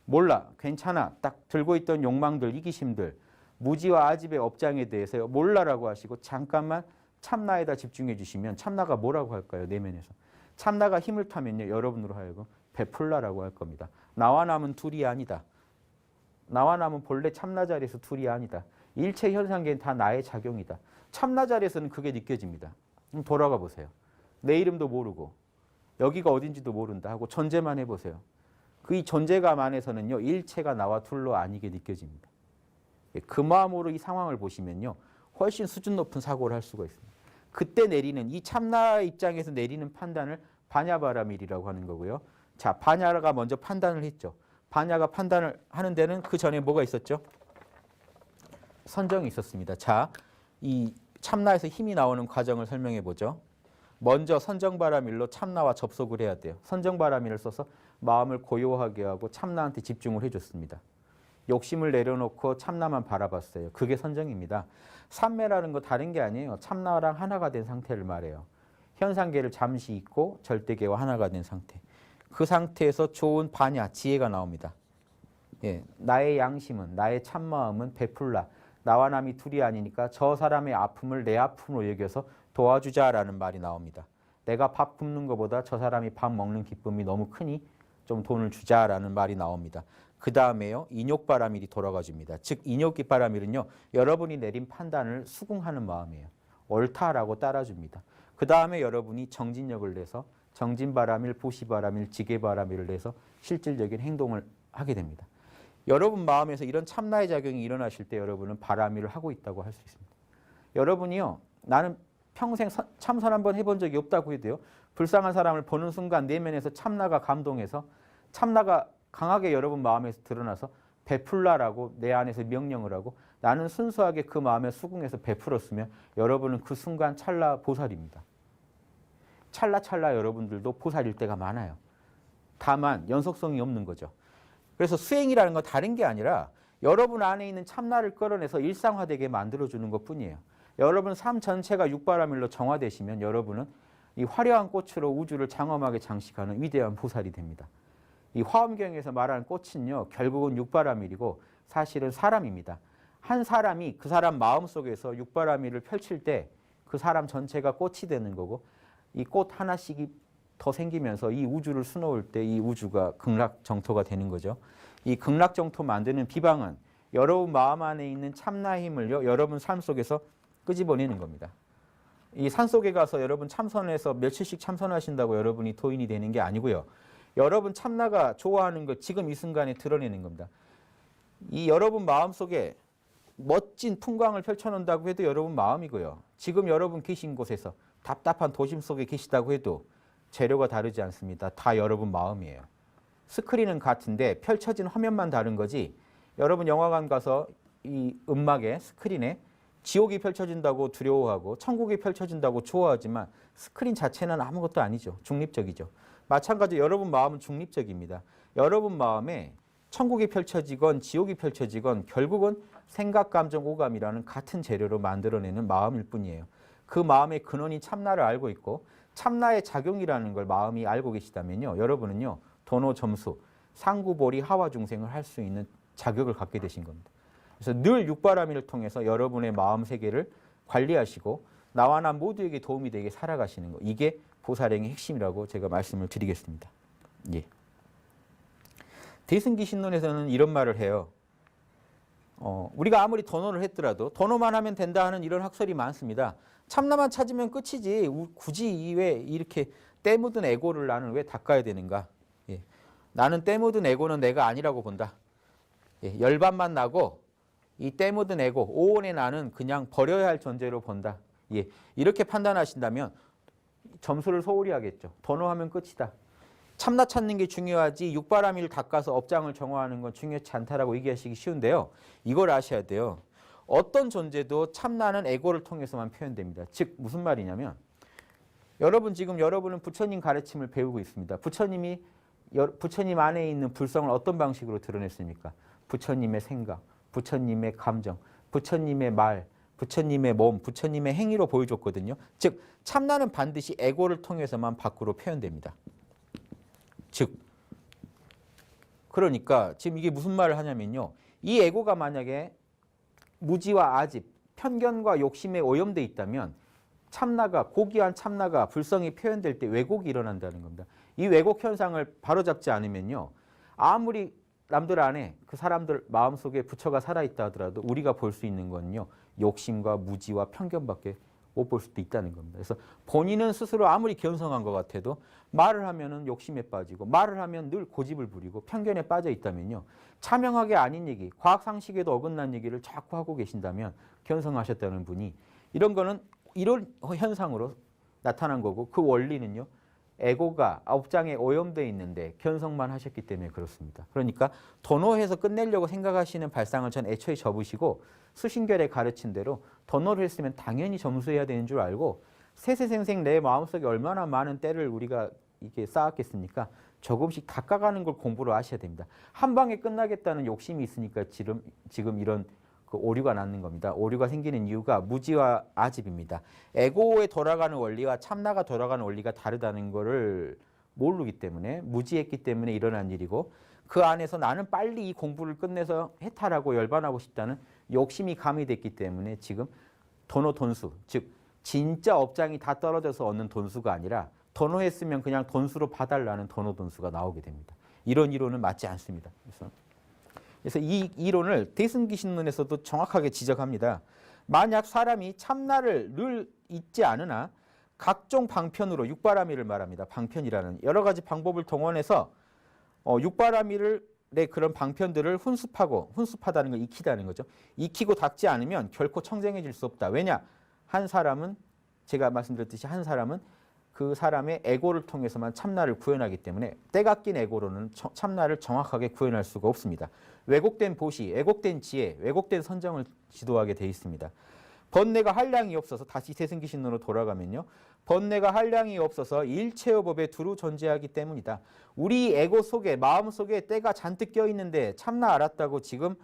S1: 몰라, 괜찮아, 딱 들고 있던 욕망들, 이기심들, 무지와 아집의 업장에 대해서 몰라라고 하시고 잠깐만 참나에다 집중해 주시면 참나가 뭐라고 할까요? 내면에서. 참나가 힘을 타면요. 여러분으로 하여금 베풀라라고 할 겁니다. 나와 남은 둘이 아니다. 나와 남은 본래 참나 자리에서 둘이 아니다. 일체 현상계는 다 나의 작용이다. 참나 자리에서는 그게 느껴집니다. 그럼 돌아가 보세요. 내 이름도 모르고 여기가 어딘지도 모른다 하고 존재만 해보세요. 그 이 존재감 안에서는요. 일체가 나와 둘로 아니게 느껴집니다. 그 마음으로 이 상황을 보시면요. 훨씬 수준 높은 사고를 할 수가 있습니다. 그때 내리는 이 참나 입장에서 내리는 판단을 바냐바라밀이라고 하는 거고요. 자, 바냐가 먼저 판단을 했죠. 바냐가 판단을 하는 데는 그 전에 뭐가 있었죠? 선정이 있었습니다. 자, 이 참나에서 힘이 나오는 과정을 설명해 보죠. 먼저 선정바라밀로 참나와 접속을 해야 돼요. 선정바라밀을 써서 마음을 고요하게 하고 참나한테 집중을 해줬습니다. 욕심을 내려놓고 참나만 바라봤어요. 그게 선정입니다. 삼매라는 거 다른 게 아니에요. 참나랑 하나가 된 상태를 말해요. 현상계를 잠시 잊고 절대계와 하나가 된 상태. 그 상태에서 좋은 바냐, 지혜가 나옵니다. 예, 나의 양심은, 나의 참마음은 베풀라. 나와 남이 둘이 아니니까 저 사람의 아픔을 내 아픔으로 여겨서 도와주자라는 말이 나옵니다. 내가 밥 굶는 것보다 저 사람이 밥 먹는 기쁨이 너무 크니 좀 돈을 주자라는 말이 나옵니다. 그 다음에요. 인욕바라밀이 돌아가 줍니다. 즉 인욕바라밀은요. 여러분이 내린 판단을 수긍하는 마음이에요. 옳다라고 따라줍니다. 그 다음에 여러분이 정진력을 내서 정진바라밀, 보시바라밀, 지게바라밀을 내서 실질적인 행동을 하게 됩니다. 여러분 마음에서 이런 참나의 작용이 일어나실 때 여러분은 바라밀을 하고 있다고 할 수 있습니다. 여러분이요. 나는 평생 참선 한번 해본 적이 없다고 해도요. 불쌍한 사람을 보는 순간 내면에서 참나가 감동해서 참나가 강하게 여러분 마음에서 드러나서 베풀라라고 내 안에서 명령을 하고 나는 순수하게 그 마음에 수긍해서 베풀었으면 여러분은 그 순간 찰나 보살입니다. 찰나찰나 여러분들도 보살일 때가 많아요. 다만 연속성이 없는 거죠. 그래서 수행이라는 건 다른 게 아니라 여러분 안에 있는 참나를 끌어내서 일상화되게 만들어주는 것뿐이에요. 여러분 삶 전체가 육바라밀로 정화되시면 여러분은 이 화려한 꽃으로 우주를 장엄하게 장식하는 위대한 보살이 됩니다. 이 화엄경에서 말하는 꽃은요. 결국은 육바라밀이고 사실은 사람입니다. 한 사람이 그 사람 마음속에서 육바라밀을 펼칠 때 그 사람 전체가 꽃이 되는 거고 이 꽃 하나씩이 더 생기면서 이 우주를 수놓을 때 이 우주가 극락정토가 되는 거죠. 이 극락정토 만드는 비방은 여러분 마음 안에 있는 참나 힘을요. 여러분 삶 속에서 끄집어내는 겁니다. 이 산속에 가서 여러분 참선해서 며칠씩 참선하신다고 여러분이 도인이 되는 게 아니고요. 여러분 참나가 좋아하는 것 지금 이 순간에 드러내는 겁니다. 이 여러분 마음속에 멋진 풍광을 펼쳐놓는다고 해도 여러분 마음이고요. 지금 여러분 계신 곳에서 답답한 도심 속에 계시다고 해도 재료가 다르지 않습니다. 다 여러분 마음이에요. 스크린은 같은데 펼쳐진 화면만 다른 거지 여러분 영화관 가서 이 음막에 스크린에 지옥이 펼쳐진다고 두려워하고 천국이 펼쳐진다고 좋아하지만 스크린 자체는 아무것도 아니죠. 중립적이죠. 마찬가지로 여러분 마음은 중립적입니다. 여러분 마음에 천국이 펼쳐지건 지옥이 펼쳐지건 결국은 생각, 감정, 오감이라는 같은 재료로 만들어내는 마음일 뿐이에요. 그 마음의 근원이 참나를 알고 있고 참나의 작용이라는 걸 마음이 알고 계시다면요. 여러분은요. 도노 점수, 상구보리 하와 중생을 할 수 있는 자격을 갖게 되신 겁니다. 그래서 늘 육바라밀을 통해서 여러분의 마음 세계를 관리하시고 나와 나 모두에게 도움이 되게 살아가시는 것. 이게 보살행의 핵심이라고 제가 말씀을 드리겠습니다. 예. 대승기신론에서는 이런 말을 해요. 우리가 아무리 도노를 했더라도 도노만 하면 된다 하는 이런 학설이 많습니다. 참나만 찾으면 끝이지 굳이 왜 이렇게 때 묻은 에고를 나는 왜 닦아야 되는가. 예. 나는 때 묻은 에고는 내가 아니라고 본다. 예. 열반만 나고 이 때 묻은 에고, 오온의 나는 그냥 버려야 할 존재로 본다. 예. 이렇게 판단하신다면 점수를 소홀히 하겠죠. 도노하면 끝이다. 참나 찾는 게 중요하지 육바라밀을 닦아서 업장을 정화하는 건 중요치 않다라고 얘기하시기 쉬운데요. 이걸 아셔야 돼요. 어떤 존재도 참나는 에고를 통해서만 표현됩니다. 즉 무슨 말이냐면 여러분은 부처님 가르침을 배우고 있습니다. 부처님 안에 있는 불성을 어떤 방식으로 드러냈습니까? 부처님의 생각, 부처님의 감정, 부처님의 말, 부처님의 몸, 부처님의 행위로 보여줬거든요. 즉 참나는 반드시 에고를 통해서만 밖으로 표현됩니다. 즉 그러니까 지금 이게 무슨 말을 하냐면요. 이 에고가 만약에 무지와 아집, 편견과 욕심에 오염돼 있다면 참나가 고귀한 참나가 불성이 표현될 때 왜곡이 일어난다는 겁니다. 이 왜곡 현상을 바로잡지 않으면요. 아무리 남들 안에 그 사람들 마음속에 부처가 살아있다 하더라도 우리가 볼 수 있는 건요. 욕심과 무지와 편견밖에 못 볼 수도 있다는 겁니다. 그래서 본인은 스스로 아무리 견성한 것 같아도 말을 하면은 욕심에 빠지고 말을 하면 늘 고집을 부리고 편견에 빠져 있다면요. 차명하게 아닌 얘기, 과학 상식에도 어긋난 얘기를 자꾸 하고 계신다면 견성하셨다는 분이 이런 거는 이런 현상으로 나타난 거고 그 원리는요. 에고가 업장에 오염되어 있는데 견성만 하셨기 때문에 그렇습니다. 그러니까 도노해서 끝내려고 생각하시는 발상을 전 애초에 접으시고 수신결에 가르친 대로 도노를 했으면 당연히 점수해야 되는 줄 알고 세세생생 내 마음속에 얼마나 많은 때를 우리가 이게 쌓았겠습니까? 조금씩 닦아가는 걸 공부를 하셔야 됩니다. 한 방에 끝나겠다는 욕심이 있으니까 지금 이런 그 오류가 낳는 겁니다. 오류가 생기는 이유가 무지와 아집입니다. 에고에 돌아가는 원리와 참나가 돌아가는 원리가 다르다는 것을 모르기 때문에 무지했기 때문에 일어난 일이고 그 안에서 나는 빨리 이 공부를 끝내서 해탈하고 열반하고 싶다는 욕심이 가미됐기 때문에 지금 도노돈수, 즉 진짜 업장이 다 떨어져서 얻는 돈수가 아니라 도노했으면 그냥 돈수로 봐달라는 도노돈수가 나오게 됩니다. 이런 이론은 맞지 않습니다. 그래서 이 이론을 대승기신론에서도 정확하게 지적합니다. 만약 사람이 참나를 늘 잊지 않으나 각종 방편으로 육바라밀을 말합니다. 방편이라는 여러 가지 방법을 동원해서 육바라밀의 그런 방편들을 훈습하다는 걸 익히다는 거죠. 익히고 닦지 않으면 결코 청정해질 수 없다. 왜냐? 한 사람은 제가 말씀드렸듯이 한 사람은 그 사람의 에고를 통해서만 참나를 구현하기 때문에 때가 낀 에고로는 참나를 정확하게 구현할 수가 없습니다. 왜곡된 보시, 왜곡된 지혜, 왜곡된 선정을 지도하게 돼 있습니다. 번뇌가 한량이 없어서 다시 세승기신론으로 돌아가면요. 번뇌가 한량이 없어서 일체의 법에 두루 존재하기 때문이다. 우리 에고 속에 마음 속에 때가 잔뜩 껴있는데 참나 알았다고 지금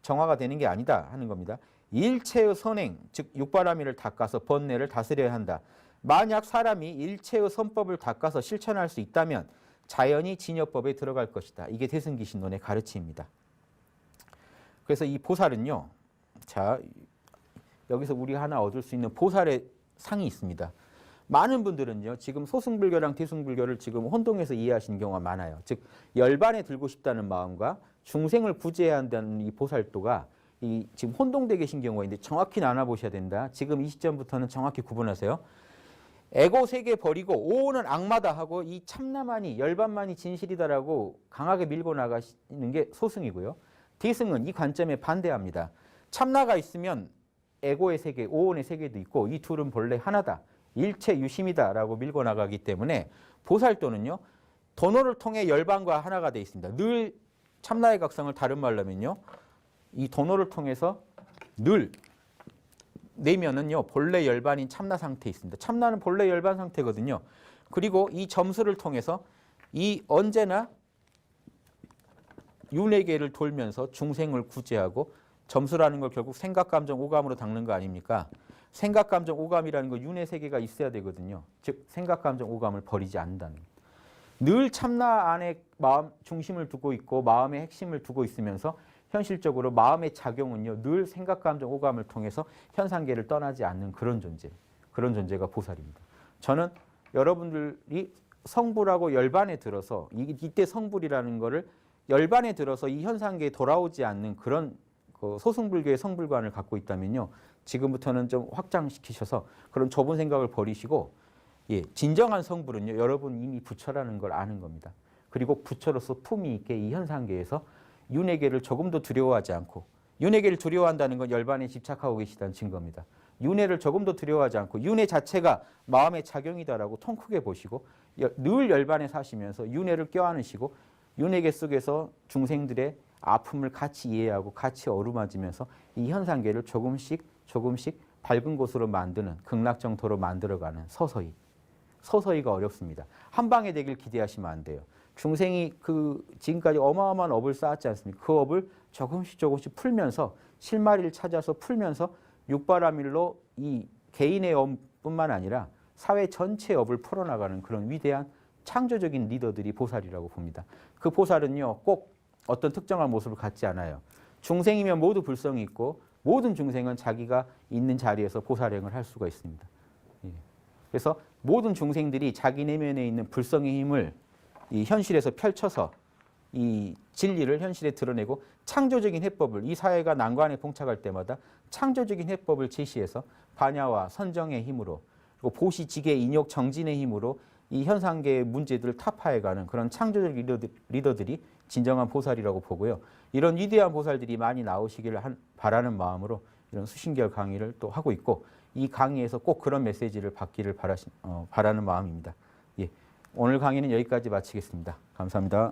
S1: 정화가 되는 게 아니다 하는 겁니다. 일체의 선행, 즉 육바라밀을 닦아서 번뇌를 다스려야 한다. 만약 사람이 일체의 선법을 닦아서 실천할 수 있다면 자연히 진여법에 들어갈 것이다. 이게 대승기신론의 가르침입니다. 그래서 이 보살은요. 자, 여기서 우리가 하나 얻을 수 있는 보살의 상이 있습니다. 많은 분들은요. 지금 소승불교랑 대승불교를 지금 혼동해서 이해하시는 경우가 많아요. 즉 열반에 들고 싶다는 마음과 중생을 구제해야 한다는 이 보살도가 지금 혼동되어 계신 경우가 있는데 정확히 나눠보셔야 된다. 지금 이 시점부터는 정확히 구분하세요. 에고 세계 버리고 오는 악마다 하고 이 참나만이 열반만이 진실이다라고 강하게 밀고 나가시는 게 소승이고요. 대승은 이 관점에 반대합니다. 참나가 있으면 에고의 세계, 오온의 세계도 있고 이 둘은 본래 하나다. 일체 유심이다라고 밀고 나가기 때문에 보살도는요. 도노를 통해 열반과 하나가 되어 있습니다. 늘 참나의 각성을 다른 말로 하면요. 이 도노를 통해서 늘 내면은요. 본래 열반인 참나 상태에 있습니다. 참나는 본래 열반 상태거든요. 그리고 이 점수를 통해서 이 언제나 윤회계를 돌면서 중생을 구제하고 점수라는 걸 결국 생각, 감정, 오감으로 닦는 거 아닙니까? 생각, 감정, 오감이라는 거 윤회 세계가 있어야 되거든요. 즉 생각, 감정, 오감을 버리지 않는다는 것. 늘 참나 안에 마음 중심을 두고 있고 마음의 핵심을 두고 있으면서 현실적으로 마음의 작용은요. 늘 생각, 감정, 오감을 통해서 현상계를 떠나지 않는 그런 존재. 그런 존재가 보살입니다. 저는 여러분들이 성불하고 열반에 들어서 이때 성불이라는 거를 열반에 들어서 이 현상계에 돌아오지 않는 그런 소승불교의 성불관을 갖고 있다면요. 지금부터는 좀 확장시키셔서 그런 좁은 생각을 버리시고 진정한 성불은요. 여러분 이미 부처라는 걸 아는 겁니다. 그리고 부처로서 품위 있게 이 현상계에서 윤회계를 조금도 두려워하지 않고 윤회계를 두려워한다는 건 열반에 집착하고 계시다는 증거입니다. 윤회를 조금도 두려워하지 않고 윤회 자체가 마음의 작용이다라고 통 크게 보시고 늘 열반에 사시면서 윤회를 껴안으시고 윤회계 속에서 중생들의 아픔을 같이 이해하고 같이 어루만지면서 이 현상계를 조금씩 밝은 곳으로 만드는 극락정토로 만들어가는 서서히가 어렵습니다. 한 방에 되길 기대하시면 안 돼요. 중생이 지금까지 어마어마한 업을 쌓았지 않습니까? 그 업을 조금씩 풀면서 실마리를 찾아서 풀면서 육바라밀로 이 개인의 업뿐만 아니라 사회 전체의 업을 풀어나가는 그런 위대한 창조적인 리더들이 보살이라고 봅니다. 그 보살은요, 꼭 어떤 특정한 모습을 갖지 않아요. 중생이면 모두 불성이 있고 모든 중생은 자기가 있는 자리에서 보살행을 할 수가 있습니다. 그래서 모든 중생들이 자기 내면에 있는 불성의 힘을 이 현실에서 펼쳐서 이 진리를 현실에 드러내고 창조적인 해법을 이 사회가 난관에 봉착할 때마다 창조적인 해법을 제시해서 반야와 선정의 힘으로 그리고 보시, 지계, 인욕, 정진의 힘으로 이 현상계의 문제들을 타파해가는 그런 창조적 리더들이 진정한 보살이라고 보고요. 이런 위대한 보살들이 많이 나오시기를 바라는 마음으로 이런 수신결 강의를 또 하고 있고 이 강의에서 꼭 그런 메시지를 받기를 바라는 마음입니다. 예, 오늘 강의는 여기까지 마치겠습니다. 감사합니다.